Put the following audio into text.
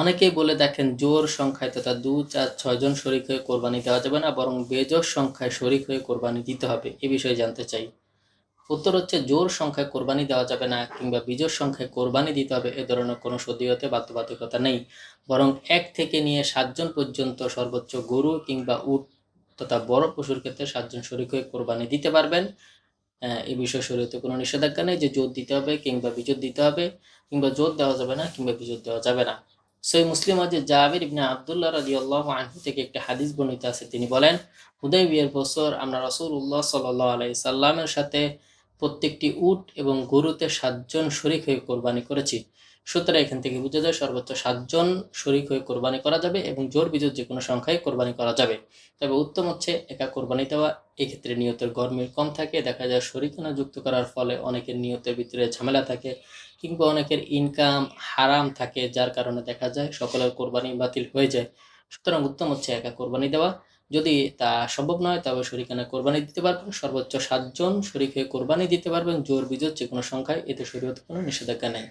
অনেকেই বলে দেখেন জোর সংখ্যায় তথা 2, 4, 6 জন শরিক হয়ে কোরবানি দেওয়া যাবে না, বরং বেজোড় সংখ্যায় শরিক হয়ে কোরবানি দিতে হবে। এ বিষয়ে জানতে চাই। উত্তর হচ্ছে, জোর সংখ্যায় কোরবানি দেওয়া যাবে না কিংবা বিজোড় সংখ্যায় কোরবানি দিতে হবে এ ধরনের কোনো শরীয়তে বাধ্যবাধকতা নেই। বরং 1 থেকে নিয়ে 7 জন পর্যন্ত সর্বোচ্চ গরু কিংবা উট তথা বড় পশুর ক্ষেত্রে 7 জন শরিক হয়ে কোরবানি দিতে পারবেন। এই বিষয়ে শরীয়তে কোনো নিষেধাজ্ঞা নেই যে জোর দিতে হবে কিংবা বিজোড় দিতে হবে, কিংবা জোর দেওয়া যাবে না কিংবা বিজোড় দেওয়া যাবে না। সহিহ মুসলিম যে জাবির ইবনে আব্দুল্লাহ রাদিয়াল্লাহু আনহু থেকে একটা হাদিস বর্ণিত আছে। তিনি বলেন, হুদাইবিয়ার বছর আমরা রাসূলুল্লাহ সাল্লাল্লাহু আলাইহি সাল্লামের সাথে প্রত্যেকটি উট এবং গরুতে 7 জন শরিক হয়ে কোরবানি করেছি। সুতরাং এখান থেকে বোঝা যায় সর্বোচ্চ 7 জন শরিক হয়ে কোরবানি করা যাবে এবং জোর বিজোড় যে কোনো সংখ্যায় কোরবানি করা যাবে। তবে উত্তম হচ্ছে একা কোরবানি দেওয়া। এক্ষেত্রে নিয়তের গরমিল কম থাকে। দেখা যায় শরিকানা যুক্ত করার ফলে অনেকের নিয়তের ভিতরে ঝামেলা থাকে, কিংবা অনেকের ইনকাম হারাম থাকে, যার কারণে দেখা যায় সকলের কোরবানি বাতিল হয়ে যায়। সুতরাং উত্তম হচ্ছে একা কোরবানি দেওয়া। যদি তা সম্ভব নয় তবে শরিকানা কোরবানি দিতে পারবেন। সর্বোচ্চ 7 জন শরিক হয়ে কোরবানি দিতে পারবেন, জোর বিজোড় যে কোনো সংখ্যায়। এতে শরীয়তে কোনো নিষেধাজ্ঞা নেই।